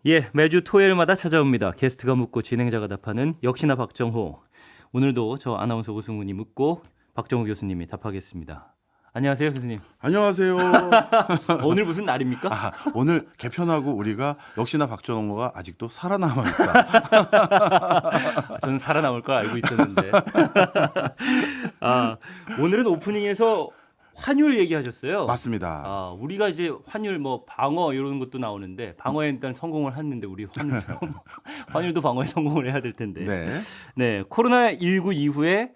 예, 매주 토요일마다 찾아옵니다. 게스트가 묻고 진행자가 답하는 역시나 박정호. 오늘도 저 아나운서 오승훈이 묻고 박정호 교수님이 답하겠습니다. 안녕하세요, 교수님. 안녕하세요. 오늘 무슨 날입니까? 오늘 개편하고 우리가 역시나 박정호가 아직도 살아남아 있다. 저는 살아남을 걸 알고 있었는데. 오늘은 오프닝에서 환율 얘기하셨어요. 맞습니다. 우리가 이제 환율 뭐 방어 이런 것도 나오는데 방어에 일단 성공을 했는데 우리 환율도 방어에 성공을 해야 될 텐데. 네. 네, 코로나19 이후에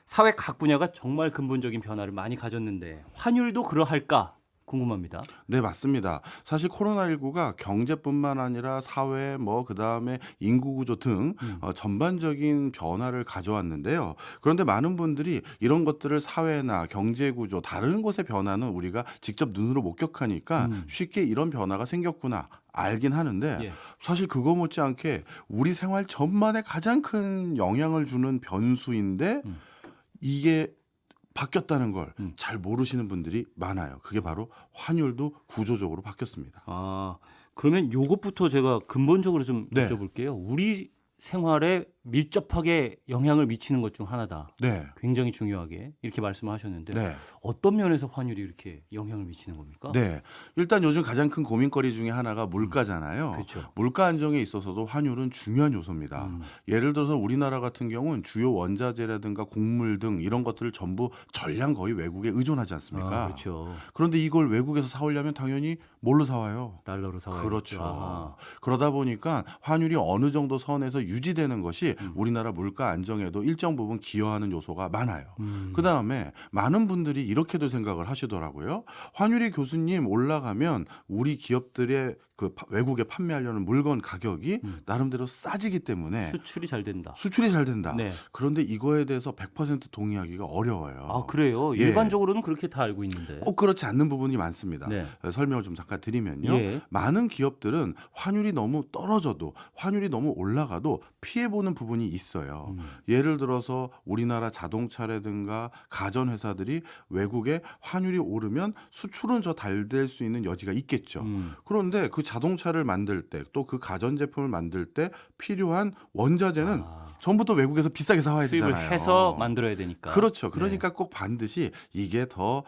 사회 각 분야가 정말 근본적인 변화를 많이 가졌는데 환율도 그러할까 궁금합니다. 네, 맞습니다. 사실 코로나19가 경제뿐만 아니라 사회, 그다음에 인구 구조 등 전반적인 변화를 가져왔는데요. 그런데 많은 분들이 이런 것들을 사회나 경제 구조, 다른 곳의 변화는 우리가 직접 눈으로 목격하니까 쉽게 이런 변화가 생겼구나. 알긴 하는데 예. 사실 그거 못지않게 우리 생활 전반에 가장 큰 영향을 주는 변수인데 이게 바뀌었다는 걸 잘 모르시는 분들이 많아요. 그게 바로 환율도 구조적으로 바뀌었습니다. 그러면 요것부터 제가 근본적으로 좀 네. 여쭤볼게요. 우리 생활에 밀접하게 영향을 미치는 것 중 하나다. 네. 굉장히 중요하게 이렇게 말씀하셨는데 네. 어떤 면에서 환율이 이렇게 영향을 미치는 겁니까? 네. 일단 요즘 가장 큰 고민거리 중에 하나가 물가잖아요. 그렇죠. 물가 안정에 있어서도 환율은 중요한 요소입니다. 예를 들어서 우리나라 같은 경우는 주요 원자재라든가 곡물 등 이런 것들을 전부 전량 거의 외국에 의존하지 않습니까? 그렇죠. 그런데 이걸 외국에서 사오려면 당연히 뭘로 사와요? 달러로 사와요. 그렇죠. 그러다 보니까 환율이 어느 정도 선에서 유지되는 것이 우리나라 물가 안정에도 일정 부분 기여하는 요소가 많아요. 그다음에 많은 분들이 이렇게도 생각을 하시더라고요. 환율이 교수님 올라가면 우리 기업들의 외국에 판매하려는 물건 가격이 나름대로 싸지기 때문에 수출이 잘 된다. 수출이 잘 된다. 네. 그런데 이거에 대해서 100% 동의하기가 어려워요. 그래요? 예. 일반적으로는 그렇게 다 알고 있는데. 꼭 그렇지 않는 부분이 많습니다. 네. 설명을 좀 잠깐 드리면요. 예. 많은 기업들은 환율이 너무 떨어져도 환율이 너무 올라가도 피해보는 부분이 있어요. 예를 들어서 우리나라 자동차라든가 가전회사들이 외국에 환율이 오르면 수출은 더 잘 될 수 있는 여지가 있겠죠. 그런데 그 자동차를 만들 때 또 그 가전제품을 만들 때 필요한 원자재는 전부 또 외국에서 비싸게 사와야 수입을 되잖아요. 해서 만들어야 되니까. 그렇죠. 네. 그러니까 꼭 반드시 이게 더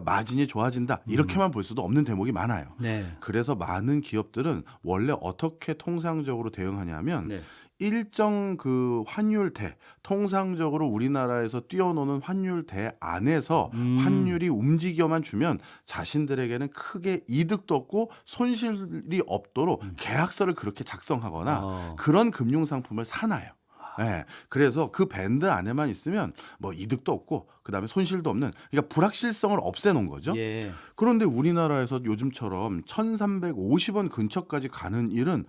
마진이 좋아진다 이렇게만 볼 수도 없는 대목이 많아요. 네. 그래서 많은 기업들은 원래 어떻게 통상적으로 대응하냐면 네. 일정 그 환율대, 통상적으로 우리나라에서 뛰어노는 환율대 안에서 환율이 움직여만 주면 자신들에게는 크게 이득도 없고 손실이 없도록 계약서를 그렇게 작성하거나 그런 금융 상품을 사놔요. 네, 그래서 그 밴드 안에만 있으면 이득도 없고 그다음에 손실도 없는, 그러니까 불확실성을 없애놓은 거죠. 예. 그런데 우리나라에서 요즘처럼 1,350원 근처까지 가는 일은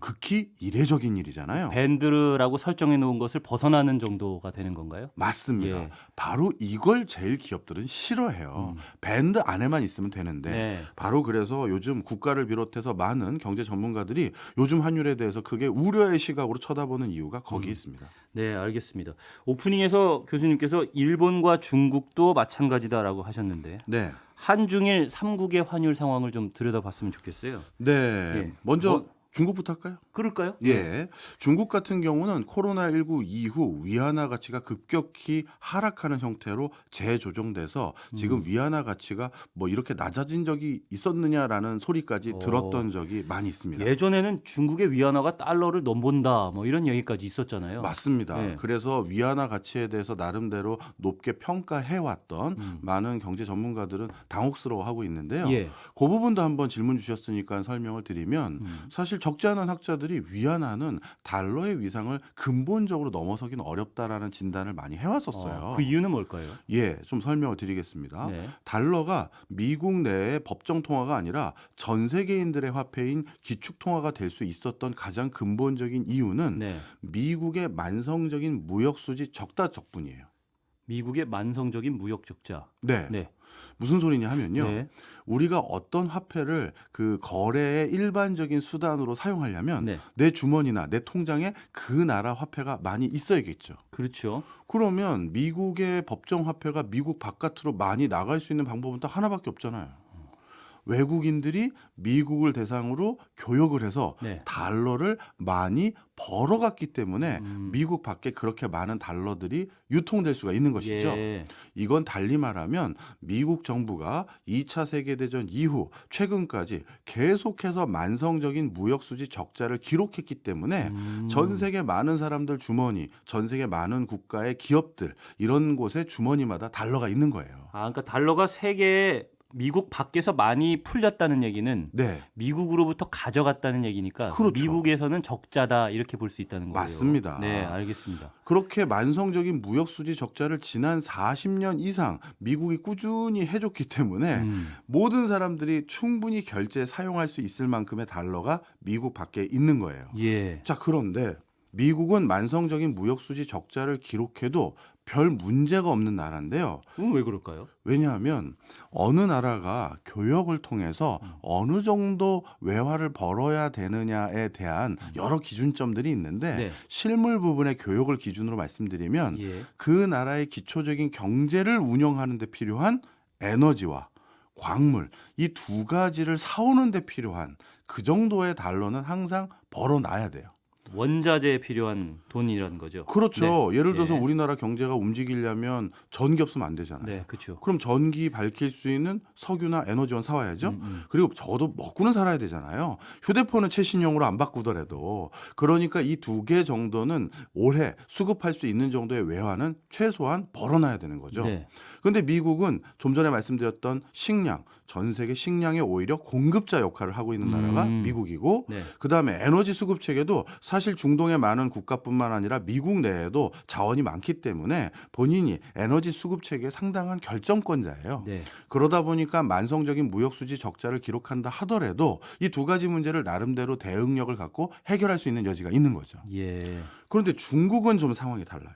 극히 이례적인 일이잖아요. 밴드라고 설정해 놓은 것을 벗어나는 정도가 되는 건가요? 맞습니다. 예. 바로 이걸 제일 기업들은 싫어해요. 밴드 안에만 있으면 되는데 네. 바로 그래서 요즘 국가를 비롯해서 많은 경제 전문가들이 요즘 환율에 대해서 크게 우려의 시각으로 쳐다보는 이유가 거기에 있습니다. 네, 알겠습니다. 오프닝에서 교수님께서 일본과 중국도 마찬가지다라고 하셨는데 네. 한중일 3국의 환율 상황을 좀 들여다봤으면 좋겠어요. 네. 예. 먼저 중국부터 할까요? 그럴까요? 예. 중국 같은 경우는 코로나19 이후 위안화 가치가 급격히 하락하는 형태로 재조정돼서 지금 위안화 가치가 이렇게 낮아진 적이 있었느냐라는 소리까지 들었던 적이 많이 있습니다. 예전에는 중국의 위안화가 달러를 넘본다 이런 얘기까지 있었잖아요. 맞습니다. 네. 그래서 위안화 가치에 대해서 나름대로 높게 평가해왔던 많은 경제 전문가들은 당혹스러워하고 있는데요. 예. 그 부분도 한번 질문 주셨으니까 설명을 드리면 사실 적지 않은 학자들이 위안화는 달러의 위상을 근본적으로 넘어서기는 어렵다라는 진단을 많이 해왔었어요. 그 이유는 뭘까요? 예, 좀 설명을 드리겠습니다. 네. 달러가 미국 내의 법정 통화가 아니라 전 세계인들의 화폐인 기축 통화가 될 수 있었던 가장 근본적인 이유는 네. 미국의 만성적인 무역 수지 적다 덕분이에요. 미국의 만성적인 무역 적자. 네. 네. 무슨 소리냐 하면요. 네. 우리가 어떤 화폐를 그 거래의 일반적인 수단으로 사용하려면 네. 내 주머니나 내 통장에 그 나라 화폐가 많이 있어야겠죠. 그렇죠. 그러면 미국의 법정 화폐가 미국 바깥으로 많이 나갈 수 있는 방법은 딱 하나밖에 없잖아요. 외국인들이 미국을 대상으로 교역을 해서 네. 달러를 많이 벌어갔기 때문에 음. 미국 밖에 그렇게 많은 달러들이 유통될 수가 있는 것이죠. 예. 이건 달리 말하면 미국 정부가 2차 세계대전 이후 최근까지 계속해서 만성적인 무역수지 적자를 기록했기 때문에 전 세계 많은 사람들 주머니, 전 세계 많은 국가의 기업들 이런 곳에 주머니마다 달러가 있는 거예요. 아, 그러니까 달러가 세계에 미국 밖에서 많이 풀렸다는 얘기는 네, 미국으로부터 가져갔다는 얘기니까 그렇죠. 미국에서는 적자다 이렇게 볼 수 있다는 거예요. 맞습니다. 네, 알겠습니다. 그렇게 만성적인 무역수지 적자를 지난 40년 이상 미국이 꾸준히 해줬기 때문에 모든 사람들이 충분히 결제에 사용할 수 있을 만큼의 달러가 미국 밖에 있는 거예요. 예. 자, 그런데 미국은 만성적인 무역수지 적자를 기록해도 별 문제가 없는 나라인데요. 왜 그럴까요? 왜냐하면 어느 나라가 교역을 통해서 어느 정도 외화를 벌어야 되느냐에 대한 여러 기준점들이 있는데 네. 실물 부분의 교역을 기준으로 말씀드리면 예. 그 나라의 기초적인 경제를 운영하는 데 필요한 에너지와 광물 이 두 가지를 사오는 데 필요한 그 정도의 달러는 항상 벌어놔야 돼요. 원자재에 필요한 돈이라는 거죠. 그렇죠. 네. 예를 들어서 예. 우리나라 경제가 움직이려면 전기 없으면 안 되잖아요. 네, 그렇죠. 그럼 전기 밝힐 수 있는 석유나 에너지원 사와야죠. 그리고 저도 먹고는 살아야 되잖아요. 휴대폰은 최신형으로 안 바꾸더라도. 그러니까 이 두 개 정도는 올해 수급할 수 있는 정도의 외화는 최소한 벌어놔야 되는 거죠. 네. 그런데 미국은 좀 전에 말씀드렸던 식량, 전 세계 식량의 오히려 공급자 역할을 하고 있는 나라가 미국이고 네. 그다음에 에너지 수급 체계도 사실 중동의 많은 국가뿐만 아니라 미국 내에도 자원이 많기 때문에 본인이 에너지 수급 체계의 상당한 결정권자예요. 네. 그러다 보니까 만성적인 무역 수지 적자를 기록한다 하더라도 이 두 가지 문제를 나름대로 대응력을 갖고 해결할 수 있는 여지가 있는 거죠. 예. 그런데 중국은 좀 상황이 달라요.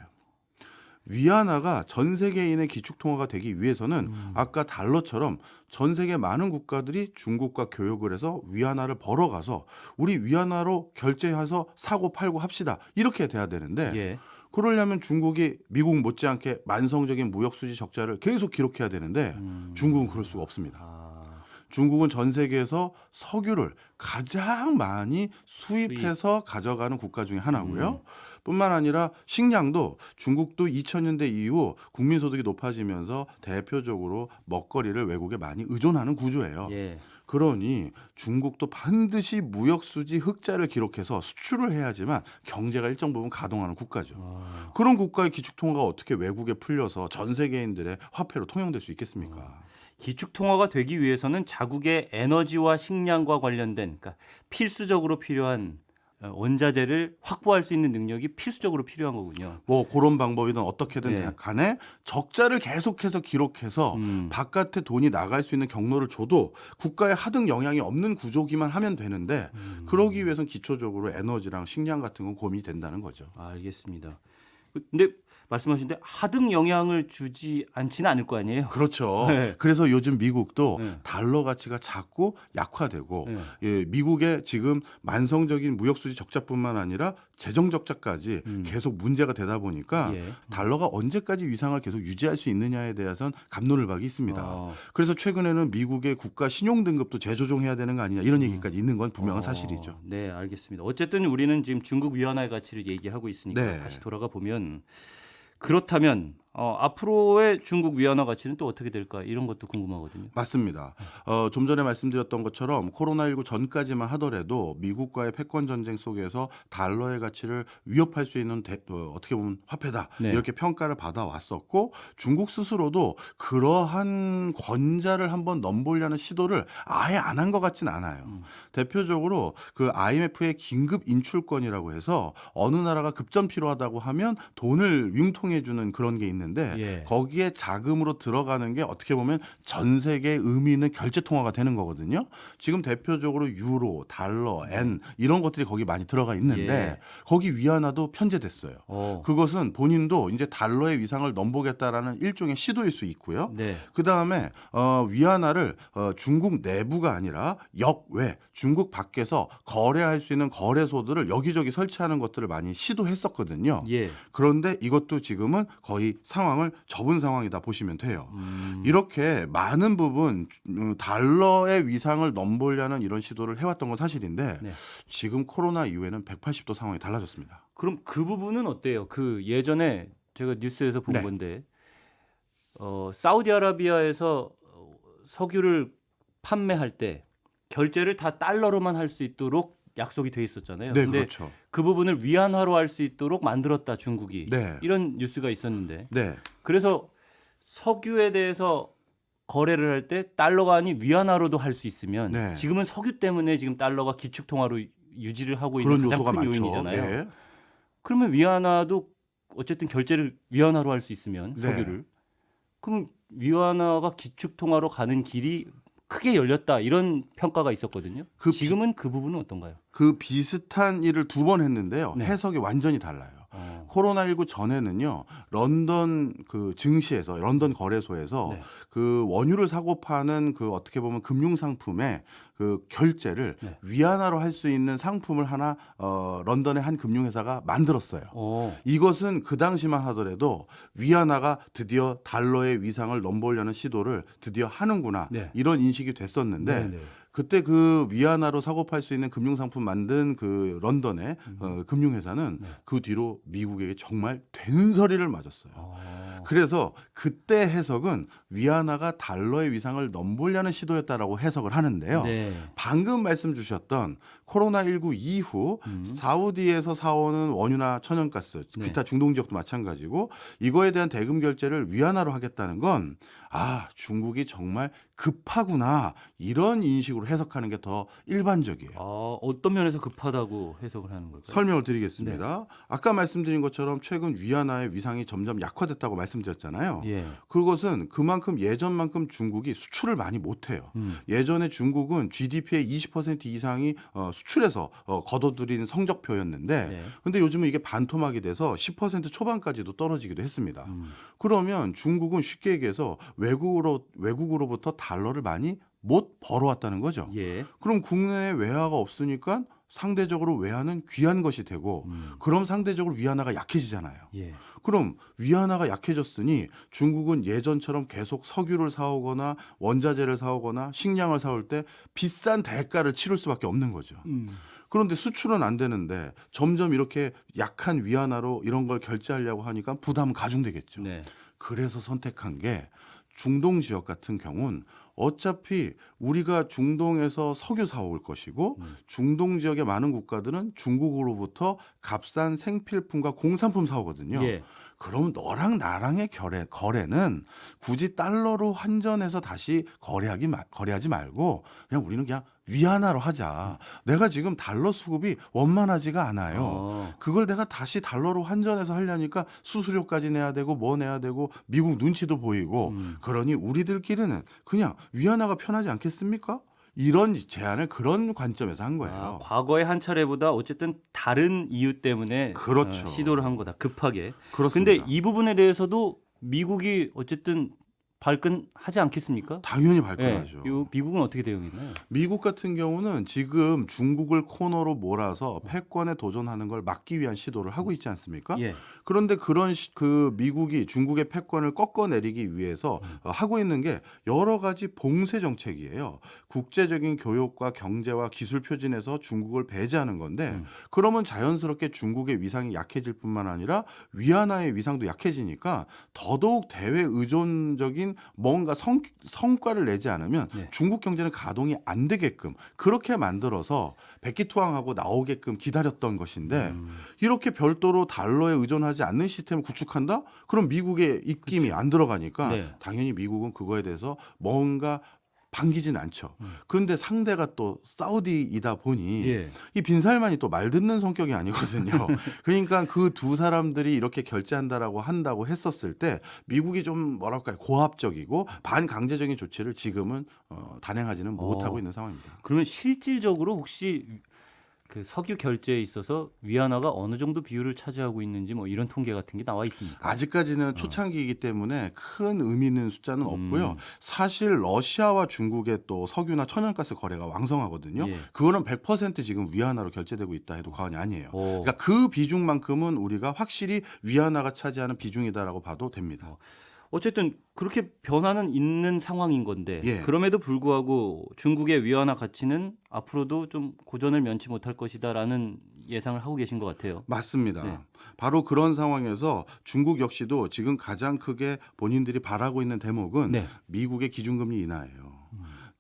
위안화가 전 세계인의 기축통화가 되기 위해서는 아까 달러처럼 전 세계 많은 국가들이 중국과 교역을 해서 위안화를 벌어가서 우리 위안화로 결제해서 사고 팔고 합시다. 이렇게 돼야 되는데 예. 그러려면 중국이 미국 못지않게 만성적인 무역수지 적자를 계속 기록해야 되는데 중국은 그럴 수가 없습니다. 아, 중국은 전 세계에서 석유를 가장 많이 수입해서 가져가는 국가 중에 하나고요. 뿐만 아니라 식량도 중국도 2000년대 이후 국민소득이 높아지면서 대표적으로 먹거리를 외국에 많이 의존하는 구조예요. 예. 그러니 중국도 반드시 무역수지 흑자를 기록해서 수출을 해야지만 경제가 일정 부분 가동하는 국가죠. 아, 그런 국가의 기축통화가 어떻게 외국에 풀려서 전 세계인들의 화폐로 통용될 수 있겠습니까? 기축 통화가 되기 위해서는 자국의 에너지와 식량과 관련된 그러니까 필수적으로 필요한 원자재를 확보할 수 있는 능력이 필수적으로 필요한 거군요. 뭐 그런 방법이든 어떻게든 네. 간에 적자를 계속해서 기록해서 바깥에 돈이 나갈 수 있는 경로를 줘도 국가에 하등 영향이 없는 구조기만 하면 되는데 그러기 위해서는 기초적으로 에너지랑 식량 같은 건 고민이 된다는 거죠. 알겠습니다. 근데 말씀하신 데 하등 영향을 주지 않지는 않을 거 아니에요? 그렇죠. 네. 그래서 요즘 미국도 네. 달러 가치가 자꾸 약화되고 네. 예, 미국의 지금 만성적인 무역수지 적자뿐만 아니라 재정 적자까지 계속 문제가 되다 보니까 예. 달러가 언제까지 위상을 계속 유지할 수 있느냐에 대해서는 갑론을박이 있습니다. 어. 그래서 최근에는 미국의 국가 신용 등급도 재조정해야 되는 거 아니냐 이런 얘기까지 있는 건 분명한 사실이죠. 네, 알겠습니다. 어쨌든 우리는 지금 중국 위안화의 가치를 얘기하고 있으니까 네. 다시 돌아가 보면 그렇다면 앞으로의 중국 위안화 가치는 또 어떻게 될까 이런 것도 궁금하거든요. 맞습니다. 좀 전에 말씀드렸던 것처럼 코로나19 전까지만 하더라도 미국과의 패권 전쟁 속에서 달러의 가치를 위협할 수 있는 어떻게 보면 화폐다 네. 이렇게 평가를 받아왔었고 중국 스스로도 그러한 권자를 한번 넘보려는 시도를 아예 안 한 것 같진 않아요. 대표적으로 그 IMF의 긴급 인출권이라고 해서 어느 나라가 급전 필요하다고 하면 돈을 융통해주는 그런 게 있는데 예. 거기에 자금으로 들어가는 게 어떻게 보면 전 세계에 의미 있는 결제 통화가 되는 거거든요. 지금 대표적으로 유로, 달러, 엔 이런 것들이 거기 많이 들어가 있는데 예. 거기 위안화도 편제됐어요. 그것은 본인도 이제 달러의 위상을 넘보겠다라는 일종의 시도일 수 있고요. 네. 그 다음에 위안화를 중국 내부가 아니라 역외 중국 밖에서 거래할 수 있는 거래소들을 여기저기 설치하는 것들을 많이 시도했었거든요. 예. 그런데 이것도 지금은 거의 상황을 접은 상황이다 보시면 돼요. 이렇게 많은 부분 달러의 위상을 넘보려는 이런 시도를 해왔던 건 사실인데 네. 지금 코로나 이후에는 180도 상황이 달라졌습니다. 그럼 그 부분은 어때요? 그 예전에 제가 뉴스에서 본 네. 건데 사우디아라비아에서 석유를 판매할 때 결제를 다 달러로만 할 수 있도록 약속이 돼 있었잖아요. 네, 근데 그렇죠. 그 부분을 위안화로 할 수 있도록 만들었다 중국이. 네. 이런 뉴스가 있었는데 네. 그래서 석유에 대해서 거래를 할 때 달러가 아닌 위안화로도 할 수 있으면 네. 지금은 석유 때문에 지금 달러가 기축통화로 유지를 하고 있는 그런 가장 요소가 큰 많죠. 요인이잖아요. 네. 그러면 위안화도 어쨌든 결제를 위안화로 할 수 있으면 네. 석유를 그럼 위안화가 기축통화로 가는 길이 크게 열렸다 이런 평가가 있었거든요. 그 지금은 그 부분은 어떤가요? 그 비슷한 일을 두 번 했는데요. 네. 해석이 완전히 달라요. 어. 코로나19 전에는요. 런던 그 증시에서 런던 거래소에서 네. 그 원유를 사고 파는 그 어떻게 보면 금융 상품의 그 결제를 네. 위안화로 할 수 있는 상품을 하나 런던의 한 금융회사가 만들었어요. 이것은 그 당시만 하더라도 위안화가 드디어 달러의 위상을 넘보려는 시도를 드디어 하는구나 네. 이런 인식이 됐었는데 네, 네. 그때 그 위안화로 사고 팔 수 있는 금융상품 만든 그 런던의 금융회사는 네. 그 뒤로 미국에게 정말 된소리를 맞았어요. 어. 그래서 그때 해석은 위안화가 달러의 위상을 넘보려는 시도였다라고 해석을 하는데요. 네. 방금 말씀 주셨던 코로나19 이후 사우디에서 사오는 원유나 천연가스, 네. 기타 중동 지역도 마찬가지고 이거에 대한 대금 결제를 위안화로 하겠다는 건 중국이 정말 급하구나 이런 인식으로 해석하는 게 더 일반적이에요. 어떤 면에서 급하다고 해석을 하는 걸까요? 설명을 드리겠습니다. 아까 말씀드린 것처럼 최근 위안화의 위상이 점점 약화됐다고 말씀드렸잖아요. 예. 그것은 그만큼 예전만큼 중국이 수출을 많이 못해요. 예전에 중국은 GDP의 20% 이상이 수출에서 거둬들인 성적표였는데 네. 근데 요즘은 이게 반토막이 돼서 10% 초반까지도 떨어지기도 했습니다. 그러면 중국은 쉽게 얘기해서 외국으로부터 달러를 많이 못 벌어왔다는 거죠. 예. 그럼 국내에 외화가 없으니까 상대적으로 외화는 귀한 것이 되고 그럼 상대적으로 위안화가 약해지잖아요. 예. 그럼 위안화가 약해졌으니 중국은 예전처럼 계속 석유를 사오거나 원자재를 사오거나 식량을 사올 때 비싼 대가를 치를 수밖에 없는 거죠. 그런데 수출은 안 되는데 점점 이렇게 약한 위안화로 이런 걸 결제하려고 하니까 부담은 가중되겠죠. 네. 그래서 선택한 게 중동 지역 같은 경우는 어차피 우리가 중동에서 석유 사올 것이고 중동 지역의 많은 국가들은 중국으로부터 값싼 생필품과 공산품 사오거든요. 예. 그럼 너랑 나랑의 거래는 굳이 달러로 환전해서 다시 거래하지 말고 그냥 우리는 그냥 위안화로 하자. 내가 지금 달러 수급이 원만하지가 않아요. 그걸 내가 다시 달러로 환전해서 하려니까 수수료까지 내야 되고 뭐 내야 되고 미국 눈치도 보이고 그러니 우리들끼리는 그냥 위안화가 편하지 않겠습니까? 이런 제안을 그런 관점에서 한 거예요. 과거의 한 차례보다 어쨌든 다른 이유 때문에 그렇죠. 시도를 한 거다. 급하게. 그렇습니다. 근데 이 부분에 대해서도 미국이 어쨌든 발끈하지 않겠습니까? 당연히 발끈하죠. 이 미국은 어떻게 대응했나요? 미국 같은 경우는 지금 중국을 코너로 몰아서 패권에 도전하는 걸 막기 위한 시도를 하고 있지 않습니까? 예. 그런데 그런 그 미국이 중국의 패권을 꺾어내리기 위해서 하고 있는 게 여러 가지 봉쇄 정책이에요. 국제적인 교역과 경제와 기술 표진에서 중국을 배제하는 건데 그러면 자연스럽게 중국의 위상이 약해질 뿐만 아니라 위안화의 위상도 약해지니까 더더욱 대외 의존적인 뭔가 성과를 내지 않으면 네. 중국 경제는 가동이 안 되게끔 그렇게 만들어서 백기투항하고 나오게끔 기다렸던 것인데 이렇게 별도로 달러에 의존하지 않는 시스템을 구축한다? 그럼 미국의 입김이 안 들어가니까 네. 당연히 미국은 그거에 대해서 뭔가 반기진 않죠. 그런데 상대가 또 사우디이다 보니 예. 이 빈살만이 또 말 듣는 성격이 아니거든요. 그러니까 그 두 사람들이 이렇게 한다고 했었을 때 미국이 좀 뭐랄까요 고압적이고 반강제적인 조치를 지금은 단행하지는 못하고 있는 상황입니다. 그러면 실질적으로 혹시 그 석유 결제에 있어서 위안화가 어느 정도 비율을 차지하고 있는지 뭐 이런 통계 같은 게 나와 있습니까? 아직까지는 초창기이기 때문에 큰 의미 있는 숫자는 없고요. 사실 러시아와 중국의 또 석유나 천연가스 거래가 왕성하거든요. 예. 그거는 100% 지금 위안화로 결제되고 있다 해도 과언이 아니에요. 오. 그러니까 그 비중만큼은 우리가 확실히 위안화가 차지하는 비중이다라고 봐도 됩니다. 어쨌든 그렇게 변화는 있는 상황인 건데 예. 그럼에도 불구하고 중국의 위안화 가치는 앞으로도 좀 고전을 면치 못할 것이다라는 예상을 하고 계신 것 같아요. 맞습니다. 네. 바로 그런 상황에서 중국 역시도 지금 가장 크게 본인들이 바라고 있는 대목은 네. 미국의 기준금리 인하예요.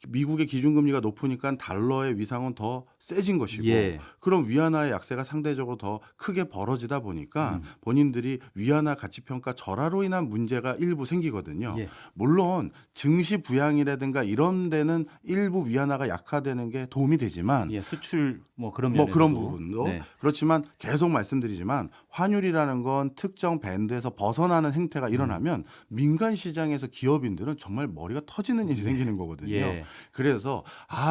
미국의 기준금리가 높으니까 달러의 위상은 더 세진 것이고 예. 그럼 위안화의 약세가 상대적으로 더 크게 벌어지다 보니까 본인들이 위안화 가치평가 절하로 인한 문제가 일부 생기거든요. 예. 물론 증시 부양이라든가 이런 데는 일부 위안화가 약화되는 게 도움이 되지만 예, 수출 뭐 그런 뭐 그런 면에서도. 부분도 네. 그렇지만 계속 말씀드리지만 환율이라는 건 특정 밴드에서 벗어나는 행태가 일어나면 민간 시장에서 기업인들은 정말 머리가 터지는 일이 생기는 거거든요. 예. 그래서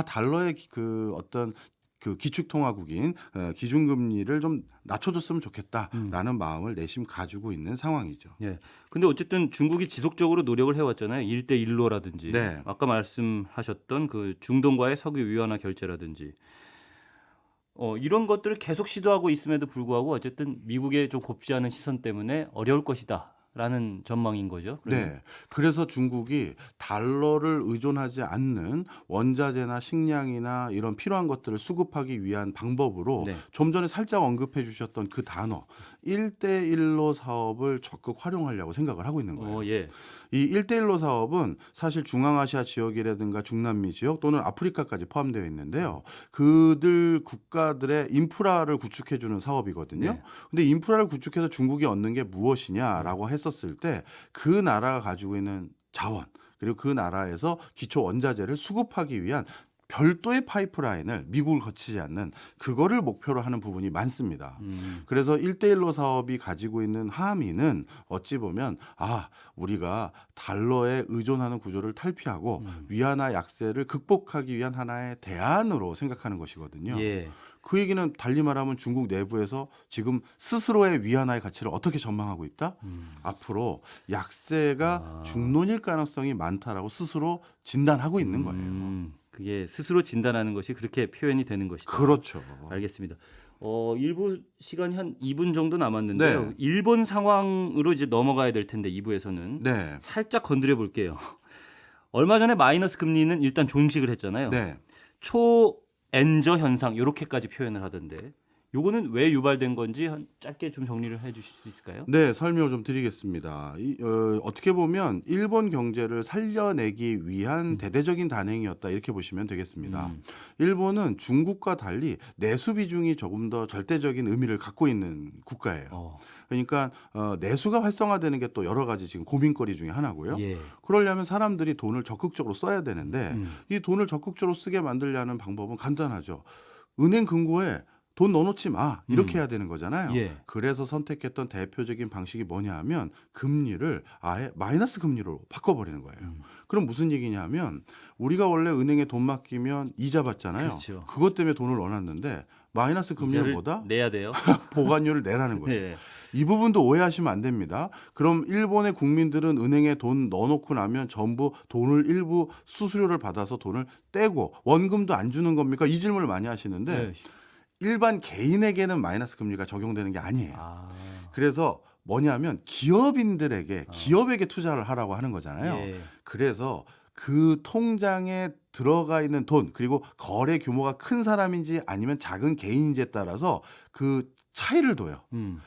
달러의 그 어떤 그 기축통화국인 기준금리를 좀 낮춰줬으면 좋겠다라는 마음을 내심 가지고 있는 상황이죠. 예. 근데 어쨌든 중국이 지속적으로 노력을 해왔잖아요. 1대1로라든지 네. 아까 말씀하셨던 그 중동과의 석유 위안화 결제라든지 이런 것들을 계속 시도하고 있음에도 불구하고 어쨌든 미국의 좀 곱지 않은 시선 때문에 어려울 것이다라는 전망인 거죠. 그러면. 네. 그래서 중국이 달러를 의존하지 않는 원자재나 식량이나 이런 필요한 것들을 수급하기 위한 방법으로 네. 좀 전에 살짝 언급해 주셨던 그 단어 1대1로 사업을 적극 활용하려고 생각을 하고 있는 거예요. 예. 이 1대1로 사업은 사실 중앙아시아 지역이라든가 중남미 지역 또는 아프리카까지 포함되어 있는데요. 그들 국가들의 인프라를 구축해 주는 사업이거든요. 네. 근데 인프라를 구축해서 중국이 얻는 게 무엇이냐라고 했었을 때 그 나라가 가지고 있는 자원 그리고 그 나라에서 기초 원자재를 수급하기 위한 별도의 파이프라인을 미국을 거치지 않는 그거를 목표로 하는 부분이 많습니다. 그래서 1대1로 사업이 가지고 있는 함의는 어찌 보면 우리가 달러에 의존하는 구조를 탈피하고 위안화 약세를 극복하기 위한 하나의 대안으로 생각하는 것이거든요. 예. 그 얘기는 달리 말하면 중국 내부에서 지금 스스로의 위안화의 가치를 어떻게 전망하고 있다? 앞으로 약세가 중론일 가능성이 많다라고 스스로 진단하고 있는 거예요. 그게 스스로 진단하는 것이 그렇게 표현이 되는 것이다. 그렇죠. 알겠습니다. 일부 시간이 한 2분 정도 남았는데요. 네. 일본 상황으로 이제 넘어가야 될 텐데 2부에서는 네. 살짝 건드려 볼게요. 얼마 전에 마이너스 금리는 일단 종식을 했잖아요. 네. 초엔저 현상 이렇게까지 표현을 하던데 요거는 왜 유발된 건지 짧게 좀 정리를 해 주실 수 있을까요? 네, 설명 좀 드리겠습니다. 어떻게 보면 일본 경제를 살려내기 위한 대대적인 단행이었다 이렇게 보시면 되겠습니다. 일본은 중국과 달리 내수 비중이 조금 더 절대적인 의미를 갖고 있는 국가예요. 그러니까 내수가 활성화되는 게 또 여러 가지 지금 고민거리 중에 하나고요. 예. 그러려면 사람들이 돈을 적극적으로 써야 되는데 이 돈을 적극적으로 쓰게 만들려는 방법은 간단하죠. 은행 금고에 돈 넣어놓지 마 이렇게 해야 되는 거잖아요. 예. 그래서 선택했던 대표적인 방식이 뭐냐 하면 금리를 아예 마이너스 금리로 바꿔버리는 거예요. 그럼 무슨 얘기냐면 우리가 원래 은행에 돈 맡기면 이자 받잖아요. 그렇죠. 그것 때문에 돈을 넣어놨는데 마이너스 금리보다 내야 돼요. 보관료를 내라는 거죠. 네. 이 부분도 오해하시면 안 됩니다. 그럼 일본의 국민들은 은행에 돈 넣어놓고 나면 전부 돈을 일부 수수료를 받아서 돈을 떼고 원금도 안 주는 겁니까? 이 질문을 많이 하시는데 네. 일반 개인에게는 마이너스 금리가 적용되는 게 아니에요. 그래서 뭐냐면 기업에게 투자를 하라고 하는 거잖아요. 예. 그래서 그 통장에 들어가 있는 돈 그리고 거래 규모가 큰 사람인지 아니면 작은 개인인지에 따라서 그 차이를 둬요.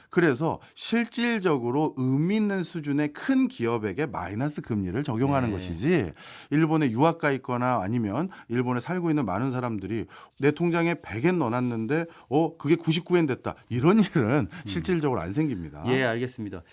그래서 실질적으로 의미 있는 수준의 큰 기업에게 마이너스 금리를 적용하는 네. 것이지 일본에 유학가 있거나 아니면 일본에 살고 있는 많은 사람들이 내 통장에 100엔 넣어놨는데 그게 99엔 됐다. 이런 일은 실질적으로 안 생깁니다. 예, 알겠습니다.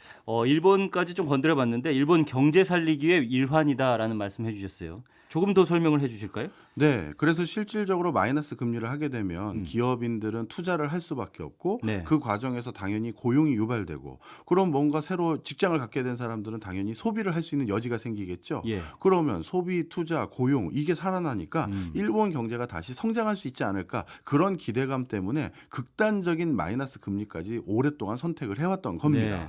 일본까지 좀 건드려 봤는데 일본 경제 살리기의 일환이다라는 말씀해 주셨어요. 조금 더 설명을 해주실까요? 네, 그래서 실질적으로 마이너스 금리를 하게 되면 기업인들은 투자를 할 수밖에 없고 네. 그 과정에서 당연히 고용이 유발되고 그럼 뭔가 새로 직장을 갖게 된 사람들은 당연히 소비를 할 수 있는 여지가 생기겠죠. 예. 그러면 소비, 투자, 고용 이게 살아나니까 일본 경제가 다시 성장할 수 있지 않을까 그런 기대감 때문에 극단적인 마이너스 금리까지 오랫동안 선택을 해왔던 겁니다. 네.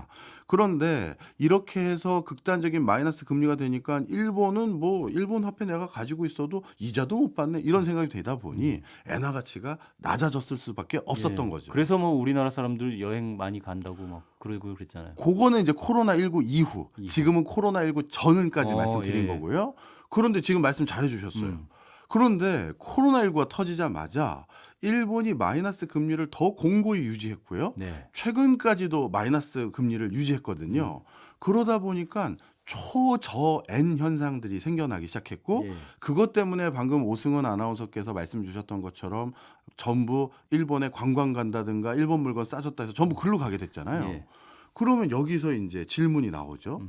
그런데 이렇게 해서 극단적인 마이너스 금리가 되니까 일본은 뭐 일본 화폐 내가 가지고 있어도 이자도 못 받네 이런 생각이 되다 보니 엔화 가치가 낮아졌을 수밖에 없었던 예. 거죠. 그래서 뭐 우리나라 사람들 여행 많이 간다고 막 그러고 그랬잖아요. 그거는 이제 코로나19 이후, 지금은 코로나19 전은까지 말씀드린 예. 거고요. 그런데 지금 말씀 잘해 주셨어요. 그런데 코로나19가 터지자마자 일본이 마이너스 금리를 더 공고히 유지했고요. 네. 최근까지도 마이너스 금리를 유지했거든요. 그러다 보니까 초저엔 현상들이 생겨나기 시작했고 예. 그것 때문에 방금 오승원 아나운서께서 말씀 주셨던 것처럼 전부 일본에 관광 간다든가 일본 물건 싸졌다 해서 전부 글로 가게 됐잖아요. 예. 그러면 여기서 이제 질문이 나오죠.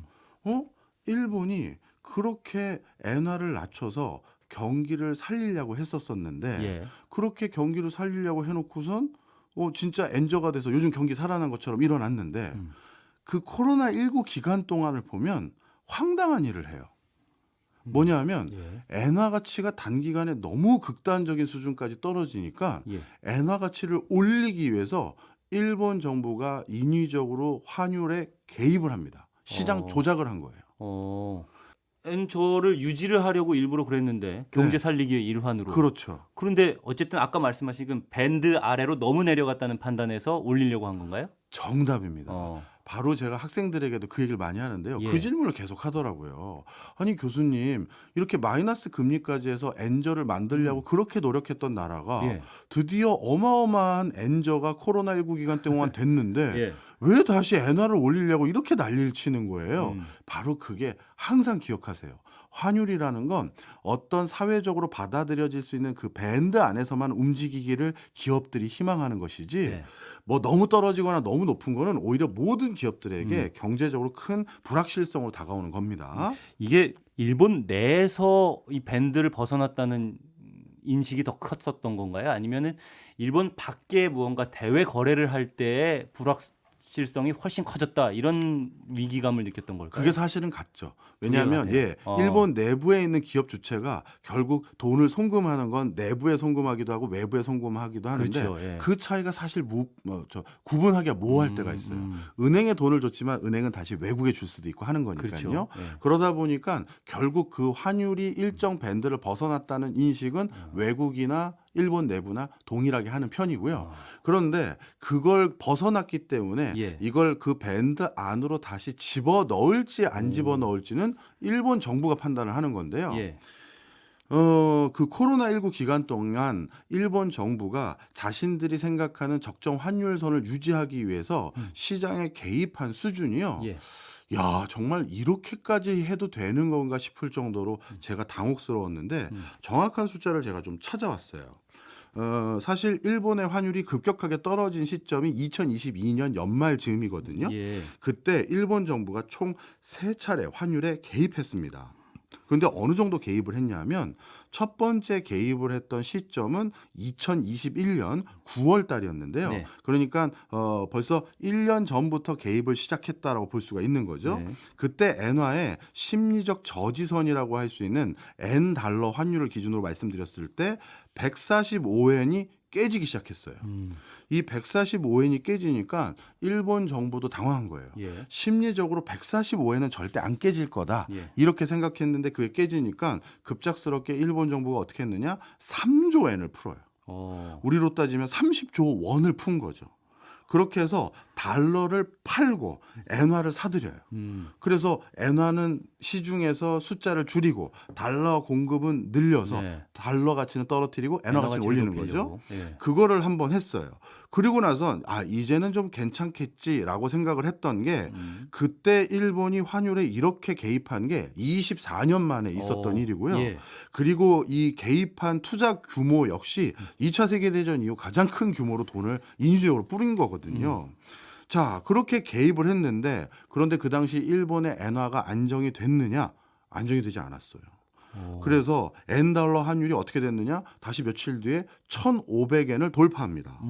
일본이 그렇게 엔화를 낮춰서 경기를 살리려고 했었었는데 예. 그렇게 경기를 살리려고 해놓고선 진짜 엔저가 돼서 요즘 경기 살아난 것처럼 일어났는데 그 코로나19 기간 동안을 보면 황당한 일을 해요. 뭐냐면 예. 엔화 가치가 단기간에 너무 극단적인 수준까지 떨어지니까 예. 엔화 가치를 올리기 위해서 일본 정부가 인위적으로 환율에 개입을 합니다. 시장 조작을 한 거예요. 엔저를 유지를 하려고 일부러 그랬는데 경제 네. 살리기의 일환으로. 그렇죠. 그런데 어쨌든 아까 말씀하신 그 밴드 아래로 너무 내려갔다는 판단에서 올리려고 한 건가요? 정답입니다. 어. 바로 제가 학생들에게도 그 얘기를 많이 하는데요. 예. 그 질문을 계속 하더라고요. 아니 교수님 이렇게 마이너스 금리까지 해서 엔저를 만들려고 그렇게 노력했던 나라가 예. 드디어 어마어마한 엔저가 코로나19 기간 동안 됐는데 예. 왜 다시 엔화를 올리려고 이렇게 난리를 치는 거예요. 음. 바로 그게 항상 기억하세요. 환율이라는 건 어떤 사회적으로 받아들여질 수 있는 그 밴드 안에서만 움직이기를 기업들이 희망하는 것이지 네. 뭐 너무 떨어지거나 너무 높은 거는 오히려 모든 기업들에게 경제적으로 큰 불확실성으로 다가오는 겁니다. 이게 일본 내에서 이 밴드를 벗어났다는 인식이 더 컸었던 건가요? 아니면은 일본 밖에 무언가 대외 거래를 할 때의 불확실성이 훨씬 커졌다 이런 위기감을 느꼈던 걸까요? 그게 사실은 같죠. 왜냐하면 같아요. 일본 내부에 있는 기업 주체가 결국 돈을 송금하는 건 내부에 송금하기도 하고 외부에 송금하기도 하는데 그렇죠. 예. 그 차이가 사실 구분하기가 모호할 때가 있어요. 은행에 돈을 줬지만 은행은 다시 외국에 줄 수도 있고 하는 거니까요. 그렇죠. 예. 그러다 보니까 결국 그 환율이 일정 밴드를 벗어났다는 인식은 외국이나 일본 내부나 동일하게 하는 편이고요. 그런데 그걸 벗어났기 때문에 예. 이걸 그 밴드 안으로 다시 집어 넣을지 안 집어 넣을지는 일본 정부가 판단을 하는 건데요. 예. 그 코로나19 기간 동안 일본 정부가 자신들이 생각하는 적정 환율선을 유지하기 위해서 시장에 개입한 수준이요. 예. 야, 정말 이렇게까지 해도 되는 건가 싶을 정도로 제가 당혹스러웠는데 정확한 숫자를 제가 좀 찾아왔어요. 사실 일본의 환율이 급격하게 떨어진 시점이 2022년 연말 즈음이거든요. 예. 그때 일본 정부가 총 3차례 환율에 개입했습니다. 그런데 어느 정도 개입을 했냐면 첫 번째 개입을 했던 시점은 2021년 9월 달이었는데요. 네. 그러니까 벌써 1년 전부터 개입을 시작했다라고 볼 수가 있는 거죠. 네. 그때 엔화의 심리적 저지선이라고 할 수 있는 엔 달러 환율을 기준으로 말씀드렸을 때 145엔이 깨지기 시작했어요. 이 145엔이 깨지니까 일본 정부도 당황한 거예요. 예. 심리적으로 145엔은 절대 안 깨질 거다. 예. 이렇게 생각했는데 그게 깨지니까 급작스럽게 일본 정부가 어떻게 했느냐? 3조 엔을 풀어요. 우리로 따지면 30조 원을 푼 거죠. 그렇게 해서 달러를 팔고 엔화를 사들여요. 그래서 엔화는 시중에서 숫자를 줄이고 달러 공급은 늘려서 네. 달러 가치는 떨어뜨리고 엔화 가치는 올리는 거죠. 예. 그거를 한번 했어요. 그리고 나선 이제는 좀 괜찮겠지라고 생각을 했던 게 그때 일본이 환율에 이렇게 개입한 게 24년 만에 있었던 일이고요. 예. 그리고 이 개입한 투자 규모 역시 2차 세계대전 이후 가장 큰 규모로 돈을 인위적으로 뿌린 거거든요. 자, 그렇게 개입을 했는데 그런데 그 당시 일본의 엔화가 안정이 됐느냐? 안정이 되지 않았어요. 그래서 N달러 환율이 어떻게 됐느냐? 다시 며칠 뒤에 1,500엔을 돌파합니다.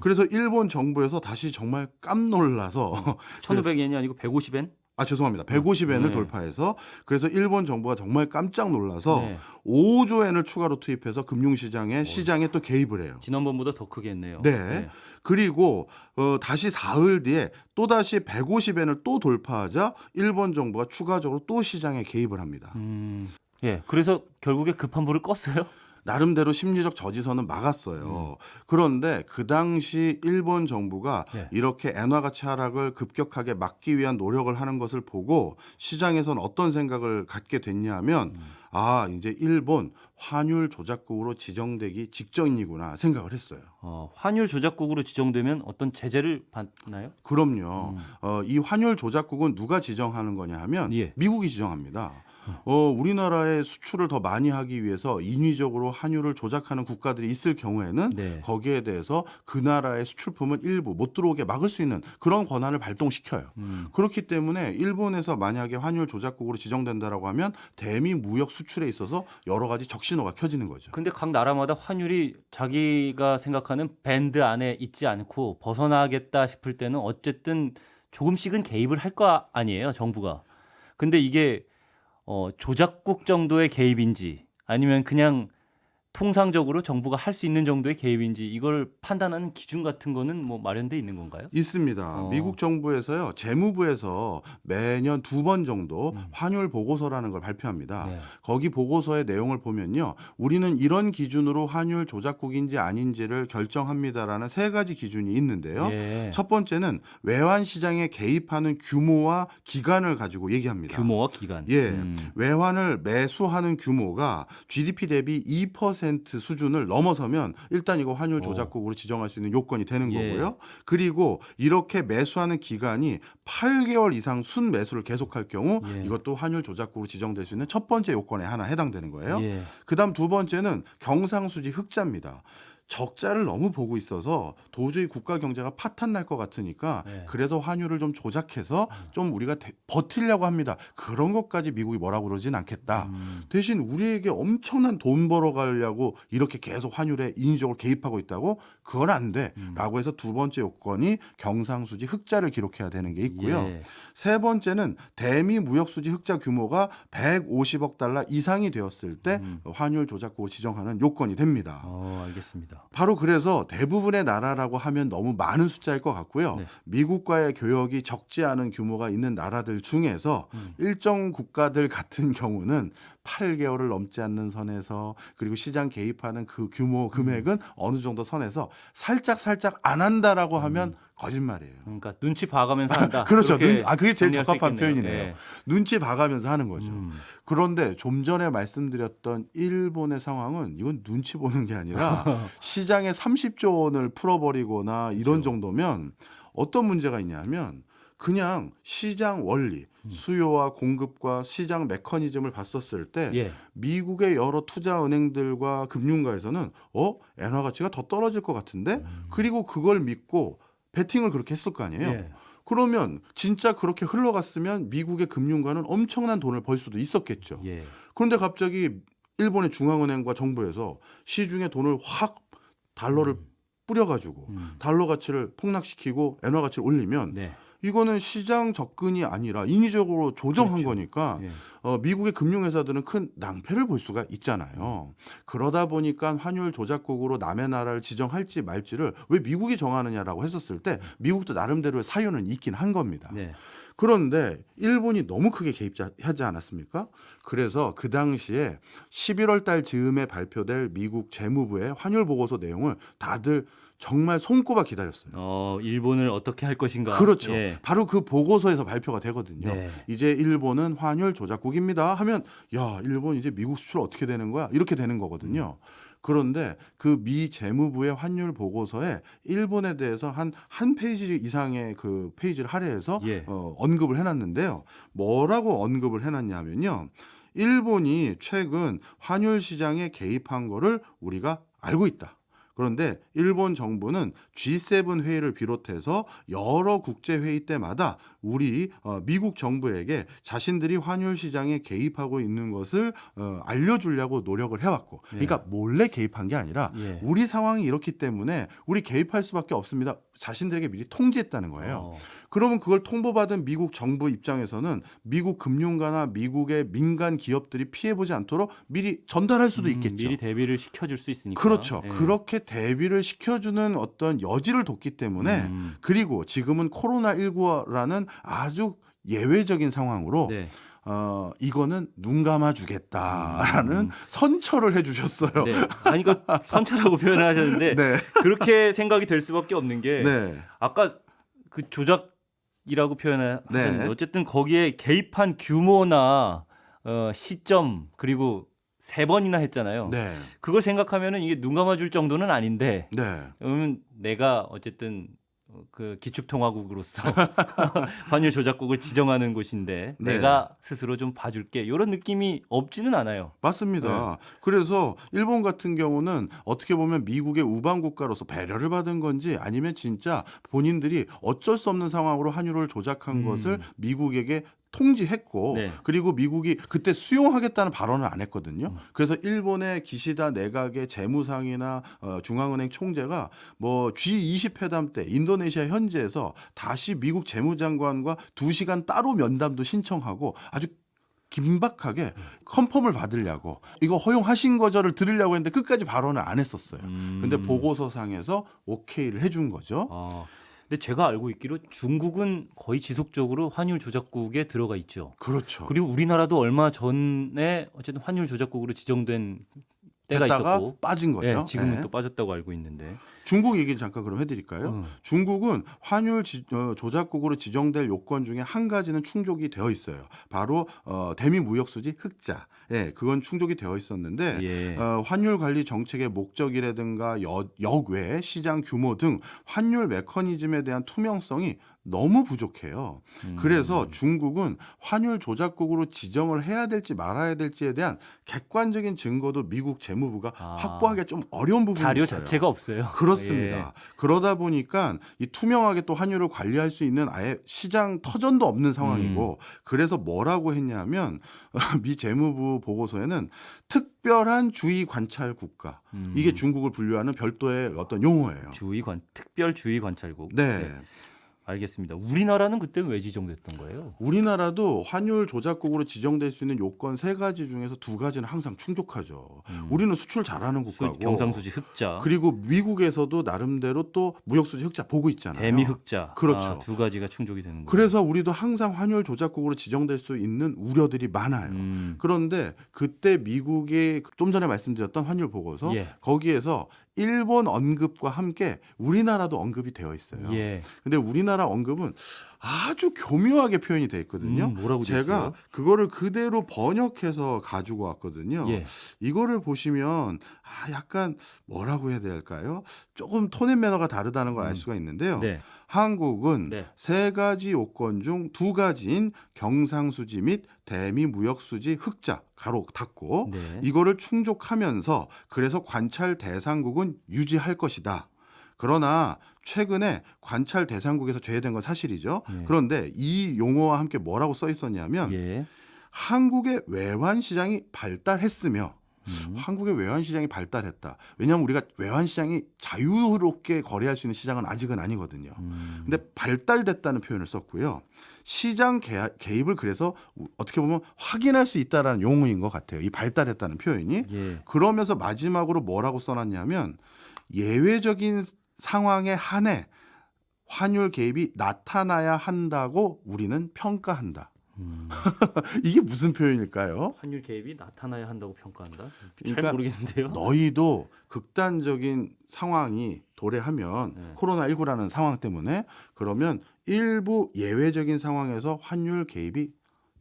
그래서 일본 정부에서 다시 정말 깜놀라서 1,500엔이 아니고 150엔? 죄송합니다. 150엔을 네. 돌파해서 그래서 일본 정부가 정말 깜짝 놀라서 네. 5조 엔을 추가로 투입해서 금융시장에 시장에 또 개입을 해요. 지난번보다 더 크게 했네요. 네. 그리고 다시 사흘 뒤에 또다시 150엔을 또 돌파하자 일본 정부가 추가적으로 또 시장에 개입을 합니다. 예. 그래서 결국에 급한 불을 껐어요? 나름대로 심리적 저지선은 막았어요. 그런데 그 당시 일본 정부가 네. 이렇게 엔화 가치 하락을 급격하게 막기 위한 노력을 하는 것을 보고 시장에서는 어떤 생각을 갖게 됐냐면 이제 일본 환율 조작국으로 지정되기 직전이구나 생각을 했어요. 환율 조작국으로 지정되면 어떤 제재를 받나요? 그럼요. 이 환율 조작국은 누가 지정하는 거냐 하면 예. 미국이 지정합니다. 우리나라의 수출을 더 많이 하기 위해서 인위적으로 환율을 조작하는 국가들이 있을 경우에는 네. 거기에 대해서 그 나라의 수출품을 일부 못 들어오게 막을 수 있는 그런 권한을 발동시켜요. 그렇기 때문에 일본에서 만약에 환율 조작국으로 지정된다라고 하면 대미 무역 수출에 있어서 여러 가지 적신호가 켜지는 거죠. 근데 각 나라마다 환율이 자기가 생각하는 밴드 안에 있지 않고 벗어나겠다 싶을 때는 어쨌든 조금씩은 개입을 할 거 아니에요, 정부가. 근데 이게 조작국 정도의 개입인지 아니면 그냥 통상적으로 정부가 할 수 있는 정도의 개입인지 이걸 판단하는 기준 같은 거는 뭐 마련돼 있는 건가요? 있습니다. 미국 정부에서요, 재무부에서 매년 2번 정도 환율 보고서라는 걸 발표합니다. 네. 거기 보고서의 내용을 보면요, 우리는 이런 기준으로 환율 조작국인지 아닌지를 결정합니다라는 3가지 기준이 있는데요. 예. 첫 번째는 외환 시장에 개입하는 규모와 기간을 가지고 얘기합니다. 규모와 기간. 예, 외환을 매수하는 규모가 GDP 대비 2% 수준을 넘어서면 일단 이거 환율 조작국으로 지정할 수 있는 요건이 되는 예. 거고요. 그리고 이렇게 매수하는 기간이 8개월 이상 순매수를 계속할 경우 예. 이것도 환율 조작국으로 지정될 수 있는 첫 번째 요건에 하나 해당되는 거예요. 예. 그다음 두 번째는 경상수지 흑자입니다. 적자를 너무 보고 있어서 도저히 국가 경제가 파탄 날 것 같으니까 네. 그래서 환율을 좀 조작해서 좀 우리가 버티려고 합니다. 그런 것까지 미국이 뭐라고 그러진 않겠다. 대신 우리에게 엄청난 돈 벌어가려고 이렇게 계속 환율에 인위적으로 개입하고 있다고? 그건 안 돼. 라고 해서 두 번째 요건이 경상수지 흑자를 기록해야 되는 게 있고요. 예. 세 번째는 대미 무역수지 흑자 규모가 150억 달러 이상이 되었을 때 환율 조작국으로 지정하는 요건이 됩니다. 알겠습니다. 바로 그래서 대부분의 나라라고 하면 너무 많은 숫자일 것 같고요. 네. 미국과의 교역이 적지 않은 규모가 있는 나라들 중에서 일정 국가들 같은 경우는 8개월을 넘지 않는 선에서 그리고 시장 개입하는 그 규모 금액은 어느 정도 선에서 살짝 안 한다라고 하면 거짓말이에요. 그러니까 눈치 봐가면서 한다. 그렇죠. 그렇게 그게 제일 정리할 수 적합한 있겠네요. 표현이네요. 예. 눈치 봐가면서 하는 거죠. 그런데 좀 전에 말씀드렸던 일본의 상황은 이건 눈치 보는 게 아니라 시장에 30조 원을 풀어버리거나 이런 정도면 어떤 문제가 있냐면 그냥 시장 원리, 수요와 공급과 시장 메커니즘을 봤었을 때 예. 미국의 여러 투자 은행들과 금융가에서는 엔화 가치가 더 떨어질 것 같은데 그리고 그걸 믿고 베팅을 그렇게 했을 거 아니에요. 예. 그러면 진짜 그렇게 흘러갔으면 미국의 금융가는 엄청난 돈을 벌 수도 있었겠죠. 예. 그런데 갑자기 일본의 중앙은행과 정부에서 시중에 돈을 확 달러를 뿌려가지고 달러 가치를 폭락시키고 엔화 가치를 올리면 네. 이거는 시장 접근이 아니라 인위적으로 조정한 그렇죠. 거니까 예. 미국의 금융회사들은 큰 낭패를 볼 수가 있잖아요. 그러다 보니까 환율 조작국으로 남의 나라를 지정할지 말지를 왜 미국이 정하느냐라고 했었을 때 미국도 나름대로의 사유는 있긴 한 겁니다. 네. 그런데 일본이 너무 크게 개입하지 않았습니까? 그래서 그 당시에 11월 달 즈음에 발표될 미국 재무부의 환율 보고서 내용을 다들 정말 손꼽아 기다렸어요. 일본을 어떻게 할 것인가. 그렇죠. 예. 바로 그 보고서에서 발표가 되거든요. 네. 이제 일본은 환율 조작국입니다 하면 야, 일본 이제 미국 수출 어떻게 되는 거야? 이렇게 되는 거거든요. 그런데 그 미 재무부의 환율 보고서에 일본에 대해서 한 페이지 이상의 그 페이지를 할애해서 예. 언급을 해놨는데요. 뭐라고 언급을 해놨냐면요. 일본이 최근 환율 시장에 개입한 거를 우리가 알고 있다. 그런데 일본 정부는 G7 회의를 비롯해서 여러 국제 회의 때마다 우리 미국 정부에게 자신들이 환율 시장에 개입하고 있는 것을 알려주려고 노력을 해왔고, 예. 그러니까 몰래 개입한 게 아니라 예. 우리 상황이 이렇기 때문에 우리 개입할 수밖에 없습니다. 자신들에게 미리 통지했다는 거예요. 그러면 그걸 통보받은 미국 정부 입장에서는 미국 금융가나 미국의 민간 기업들이 피해보지 않도록 미리 전달할 수도 있겠죠. 미리 대비를 시켜줄 수 있으니까. 그렇죠. 예. 그렇게 대비를 시켜주는 어떤 여지를 뒀기 때문에 그리고 지금은 코로나19라는 아주 예외적인 상황으로 네. 이거는 눈 감아주겠다라는 선처를 해주셨어요. 네. 아니 그 선처라고 표현하셨는데 네. 그렇게 생각이 될 수밖에 없는 게 네. 아까 그 조작이라고 표현하셨는데 네. 어쨌든 거기에 개입한 규모나 시점 그리고 3번이나 했잖아요. 네. 그걸 생각하면은 이게 눈 감아줄 정도는 아닌데 네. 그러면 내가 어쨌든 그 기축통화국으로서 환율 조작국을 지정하는 곳인데 네. 내가 스스로 좀 봐줄게 이런 느낌이 없지는 않아요. 맞습니다. 그래서 일본 같은 경우는 어떻게 보면 미국의 우방 국가로서 배려를 받은 건지 아니면 진짜 본인들이 어쩔 수 없는 상황으로 환율을 조작한 것을 미국에게 통지했고 네. 그리고 미국이 그때 수용하겠다는 발언을 안 했거든요. 그래서 일본의 기시다 내각의 재무상이나 중앙은행 총재가 뭐 G20 회담 때 인도네시아 현지에서 다시 미국 재무장관과 2시간 따로 면담도 신청하고 아주 긴박하게 컨펌을 받으려고 이거 허용하신 거죠를 들으려고 했는데 끝까지 발언을 안 했었어요. 근데 보고서상에서 오케이를 해준 거죠. 근데 제가 알고 있기로 중국은 거의 지속적으로 환율 조작국에 들어가 있죠. 그렇죠. 그리고 우리나라도 얼마 전에 어쨌든 환율 조작국으로 지정된 때가 됐다가 있었고 빠진 거죠. 예, 지금은 네. 또 빠졌다고 알고 있는데 중국 얘기 잠깐 그럼 해드릴까요? 중국은 환율 조작국으로 지정될 요건 중에 한 가지는 충족이 되어 있어요. 바로 대미 무역수지 흑자. 예, 그건 충족이 되어 있었는데 예. 환율 관리 정책의 목적이라든가 역외 시장 규모 등 환율 메커니즘에 대한 투명성이 너무 부족해요. 그래서 중국은 환율 조작국으로 지정을 해야 될지 말아야 될지에 대한 객관적인 증거도 미국 재무부가 확보하기가 좀 어려운 부분이 자료 있어요. 자체가 없어요. 그렇습니다. 예. 그러다 보니까 이 투명하게 또 환율을 관리할 수 있는 아예 시장 터전도 없는 상황이고 그래서 뭐라고 했냐면 미 재무부 보고서에는 특별한 주의 관찰 국가 이게 중국을 분류하는 별도의 어떤 용어예요. 특별 주의 관찰국. 네. 알겠습니다. 우리나라는 그때 왜 지정됐던 거예요? 우리나라도 환율 조작국으로 지정될 수 있는 요건 3가지 중에서 2가지는 항상 충족하죠. 우리는 수출 잘하는 국가고 경상수지 흑자, 그리고 미국에서도 나름대로 또 무역수지 흑자 보고 있잖아요. 대미 흑자. 그렇죠. 2가지가 충족이 되는 거예요. 그래서 우리도 항상 환율 조작국으로 지정될 수 있는 우려들이 많아요. 그런데 그때 미국이 좀 전에 말씀드렸던 환율 보고서 예. 거기에서 일본 언급과 함께 우리나라도 언급이 되어 있어요. 예. 근데 우리나라 언급은 아주 교묘하게 표현이 돼 있거든요. 뭐라고 돼 제가 있어요? 그거를 그대로 번역해서 가지고 왔거든요. 예. 이거를 보시면 약간 뭐라고 해야 될까요? 조금 톤앤 매너가 다르다는 걸 알 수가 있는데요. 네. 한국은 네. 3가지 요건 중 2가지인 경상수지 및 대미 무역수지 흑자 가로 닫고 네. 이거를 충족하면서 그래서 관찰 대상국은 유지할 것이다. 그러나 최근에 관찰 대상국에서 제외된 건 사실이죠. 예. 그런데 이 용어와 함께 뭐라고 써 있었냐면 예. 한국의 외환 시장이 발달했으며 한국의 외환 시장이 발달했다. 왜냐하면 우리가 외환 시장이 자유롭게 거래할 수 있는 시장은 아직은 아니거든요. 근데 발달됐다는 표현을 썼고요. 시장 개입을 그래서 어떻게 보면 확인할 수 있다라는 용어인 것 같아요. 이 발달했다는 표현이. 예. 그러면서 마지막으로 뭐라고 써놨냐면 예외적인 상황에 한해 환율 개입이 나타나야 한다고 우리는 평가한다. 이게 무슨 표현일까요? 환율 개입이 나타나야 한다고 평가한다. 잘 그러니까 모르겠는데요. 너희도 극단적인 상황이 도래하면 네. 코로나19라는 상황 때문에 그러면 일부 예외적인 상황에서 환율 개입이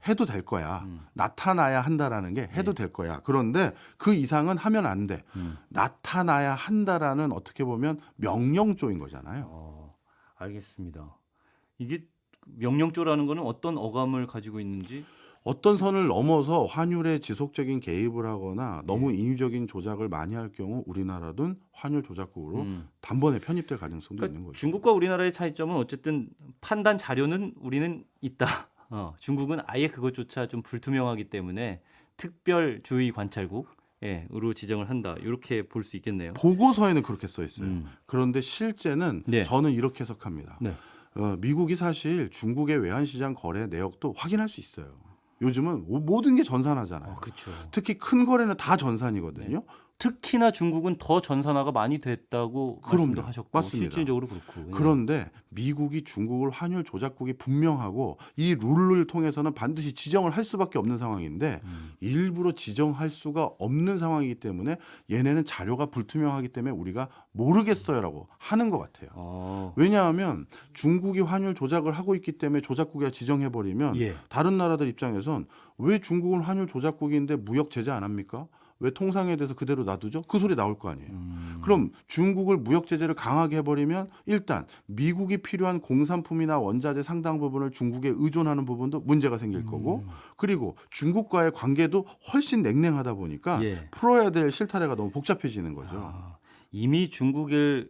해도 될 거야. 나타나야 한다라는 게 해도 될 거야. 그런데 그 이상은 하면 안 돼. 나타나야 한다라는 어떻게 보면 명령조인 거잖아요. 알겠습니다. 이게 명령조라는 거는 어떤 어감을 가지고 있는지 어떤 선을 넘어서 환율에 지속적인 개입을 하거나 너무 인위적인 조작을 많이 할 경우 우리나라는 환율 조작국으로 단번에 편입될 가능성도 그러니까 있는 거죠. 중국과 우리나라의 차이점은 어쨌든 판단 자료는 우리는 있다. 중국은 아예 그것조차 좀 불투명하기 때문에 특별 주의 관찰국으로 지정을 한다. 이렇게 볼 수 있겠네요. 보고서에는 그렇게 써 있어요. 음. 그런데 실제는 네. 저는 이렇게 해석합니다. 네. 미국이 사실 중국의 외환시장 거래 내역도 확인할 수 있어요. 요즘은 모든 게 전산화잖아요. 그렇죠. 특히 큰 거래는 다 전산이거든요. 특히나 중국은 더 전산화가 많이 됐다고 말씀도 그럼요. 하셨고 맞습니다. 실질적으로 그렇고. 예. 그런데 미국이 중국을 환율 조작국이 분명하고 이 룰을 통해서는 반드시 지정을 할 수밖에 없는 상황인데 일부러 지정할 수가 없는 상황이기 때문에 얘네는 자료가 불투명하기 때문에 우리가 모르겠어요라고 하는 것 같아요. 왜냐하면 중국이 환율 조작을 하고 있기 때문에 조작국이라 지정해버리면 예. 다른 나라들 입장에선 왜 중국은 환율 조작국인데 무역 제재 안 합니까? 왜 통상에 대해서 그대로 놔두죠? 그 소리 나올 거 아니에요. 그럼 중국을 무역 제재를 강하게 해버리면 일단 미국이 필요한 공산품이나 원자재 상당 부분을 중국에 의존하는 부분도 문제가 생길 거고 그리고 중국과의 관계도 훨씬 냉랭하다 보니까 예. 풀어야 될 실타래가 너무 복잡해지는 거죠. 이미 중국에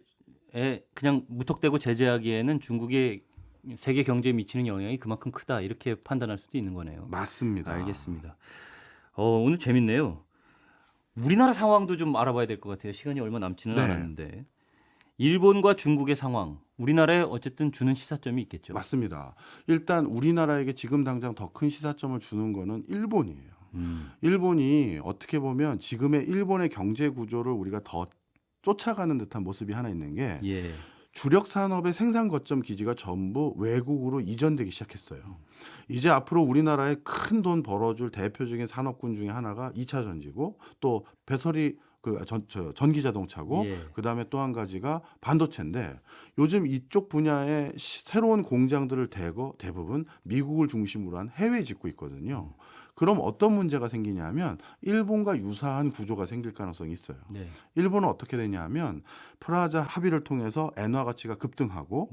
그냥 무턱대고 제재하기에는 중국의 세계 경제에 미치는 영향이 그만큼 크다 이렇게 판단할 수도 있는 거네요. 맞습니다. 알겠습니다. 오늘 재밌네요. 우리나라 상황도 좀 알아봐야 될 것 같아요. 시간이 얼마 남지는 네. 않았는데 일본과 중국의 상황, 우리나라에 어쨌든 주는 시사점이 있겠죠. 맞습니다. 일단 우리나라에게 지금 당장 더 큰 시사점을 주는 거는 일본이에요. 일본이 어떻게 보면 지금의 일본의 경제 구조를 우리가 더 쫓아가는 듯한 모습이 하나 있는 게 예. 주력 산업의 생산 거점 기지가 전부 외국으로 이전되기 시작했어요. 이제 앞으로 우리나라에 큰 돈 벌어줄 대표적인 산업군 중에 하나가 2차 전지고 또 배터리 전기 자동차고 예. 그다음에 또 한 가지가 반도체인데 요즘 이쪽 분야의 새로운 공장들을 대부분 미국을 중심으로 한 해외에 짓고 있거든요. 그럼 어떤 문제가 생기냐면 일본과 유사한 구조가 생길 가능성이 있어요. 네. 일본은 어떻게 되냐면 프라자 합의를 통해서 엔화 가치가 급등하고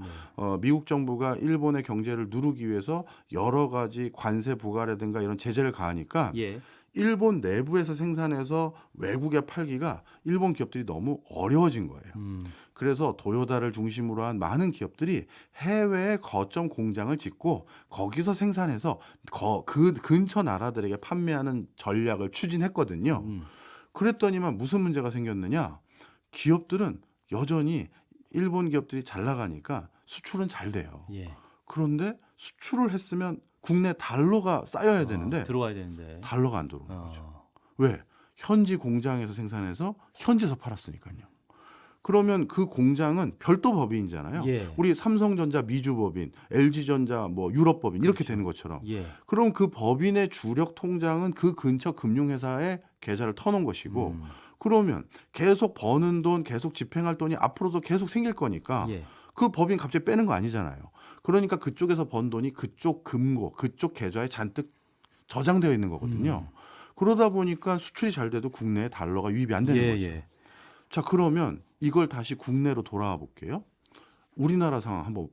미국 정부가 일본의 경제를 누르기 위해서 여러 가지 관세 부과라든가 이런 제재를 가하니까 예. 일본 내부에서 생산해서 외국에 팔기가 일본 기업들이 너무 어려워진 거예요. 그래서 도요타를 중심으로 한 많은 기업들이 해외에 거점 공장을 짓고 거기서 생산해서 그 근처 나라들에게 판매하는 전략을 추진했거든요. 그랬더니만 무슨 문제가 생겼느냐? 기업들은 여전히 일본 기업들이 잘 나가니까 수출은 잘 돼요. 예. 그런데 수출을 했으면 국내 달러가 쌓여야 되는데 들어와야 되는데. 달러가 안 들어오는 거죠. 왜? 현지 공장에서 생산해서 현지에서 팔았으니까요. 그러면 그 공장은 별도 법인이잖아요. 예. 우리 삼성전자 미주 법인, LG전자 뭐 유럽 법인 이렇게 되는 것처럼. 예. 그럼 그 법인의 주력 통장은 그 근처 금융회사에 계좌를 터놓은 것이고 그러면 계속 버는 돈, 계속 집행할 돈이 앞으로도 계속 생길 거니까 예. 그 법인 갑자기 빼는 거 아니잖아요. 그러니까 그쪽에서 번 돈이 그쪽 금고, 그쪽 계좌에 잔뜩 저장되어 있는 거거든요. 그러다 보니까 수출이 잘 돼도 국내에 달러가 유입이 안 되는 거죠. 예. 자, 그러면 이걸 다시 국내로 돌아와 볼게요. 우리나라 상황 한번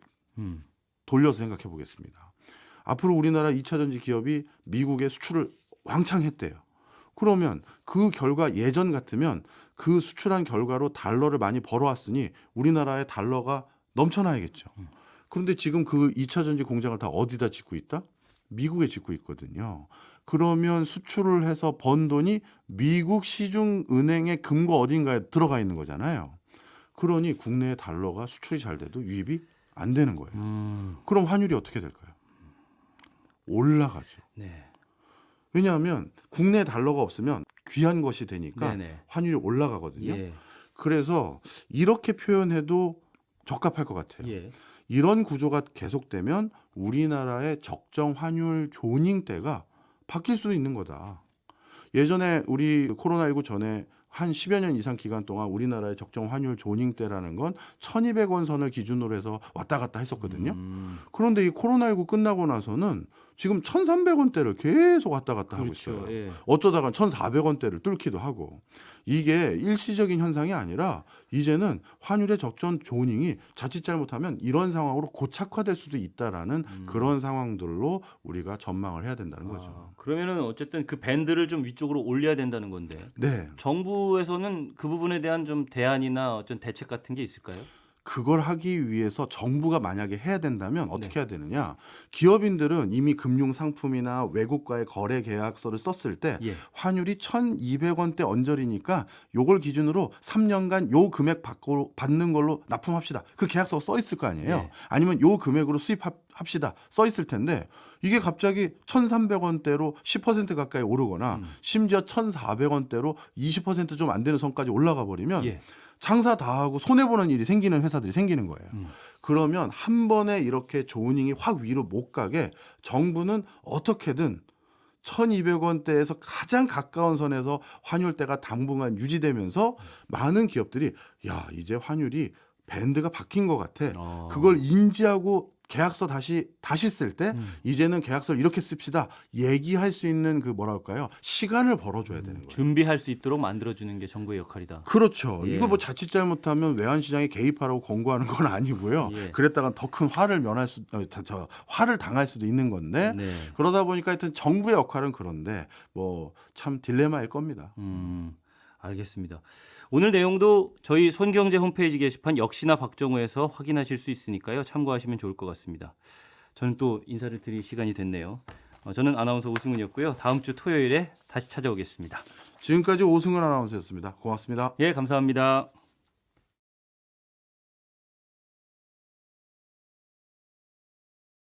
돌려서 생각해 보겠습니다. 앞으로 우리나라 2차 전지 기업이 미국에 수출을 왕창 했대요. 그러면 그 결과 예전 같으면 그 수출한 결과로 달러를 많이 벌어왔으니 우리나라의 달러가 넘쳐나야겠죠. 그런데 지금 그 2차 전지 공장을 다 어디다 짓고 있다? 미국에 짓고 있거든요. 그러면 수출을 해서 번 돈이 미국 시중은행의 금고 어딘가에 들어가 있는 거잖아요. 그러니 국내의 달러가 수출이 잘 돼도 유입이 안 되는 거예요. 그럼 환율이 어떻게 될까요? 올라가죠. 네. 왜냐하면 국내 달러가 없으면 귀한 것이 되니까 네네. 환율이 올라가거든요. 예. 그래서 이렇게 표현해도 적합할 것 같아요. 예. 이런 구조가 계속되면 우리나라의 적정 환율 조닝 때가 바뀔 수도 있는 거다. 예전에 우리 코로나19 전에 한 10여 년 이상 기간 동안 우리나라의 적정 환율 조닝 때라는 건 1,200원 선을 기준으로 해서 왔다 갔다 했었거든요. 그런데 이 코로나19 끝나고 나서는 지금 1,300원대를 계속 왔다 갔다 하고 그렇죠. 있어요. 예. 어쩌다가 1,400원대를 뚫기도 하고 이게 일시적인 현상이 아니라 이제는 환율의 적정 조닝이 자칫 잘못하면 이런 상황으로 고착화될 수도 있다라는 그런 상황들로 우리가 전망을 해야 된다는 거죠. 그러면은 어쨌든 그 밴드를 좀 위쪽으로 올려야 된다는 건데 네. 정부에서는 그 부분에 대한 좀 대안이나 어떤 대책 같은 게 있을까요? 그걸 하기 위해서 정부가 만약에 해야 된다면 어떻게 네. 해야 되느냐? 기업인들은 이미 금융 상품이나 외국과의 거래 계약서를 썼을 때 예. 환율이 1,200원대 언저리니까 요걸 기준으로 3년간 요 금액 받는 걸로 납품합시다. 그 계약서가 써 있을 거 아니에요. 네. 아니면 요 금액으로 수입합시다. 써 있을 텐데 이게 갑자기 1,300원대로 10% 가까이 오르거나 심지어 1,400원대로 20% 좀 안 되는 선까지 올라가 버리면 예. 장사 다 하고 손해보는 일이 생기는 회사들이 생기는 거예요. 그러면 한 번에 이렇게 조닝이 확 위로 못 가게 정부는 어떻게든 1,200원대에서 가장 가까운 선에서 환율대가 당분간 유지되면서 많은 기업들이 야 이제 환율이 밴드가 바뀐 것 같아. 그걸 인지하고 계약서 다시 쓸 때 이제는 계약서를 이렇게 씁시다. 얘기할 수 있는 그 뭐랄까요? 시간을 벌어줘야 되는 거예요. 준비할 수 있도록 만들어주는 게 정부의 역할이다. 그렇죠. 예. 이거 뭐 자칫 잘못하면 외환시장에 개입하라고 권고하는 건 아니고요. 예. 그랬다가 더 큰 화를 화를 당할 수도 있는 건데 네. 그러다 보니까 하여튼 정부의 역할은 그런데 뭐 참 딜레마일 겁니다. 알겠습니다. 오늘 내용도 저희 손경제 홈페이지 게시판 역시나 박정호에서 확인하실 수 있으니까요. 참고하시면 좋을 것 같습니다. 저는 또 인사를 드릴 시간이 됐네요. 저는 아나운서 오승훈이었고요. 다음 주 토요일에 다시 찾아오겠습니다. 지금까지 오승훈 아나운서였습니다. 고맙습니다. 예, 감사합니다.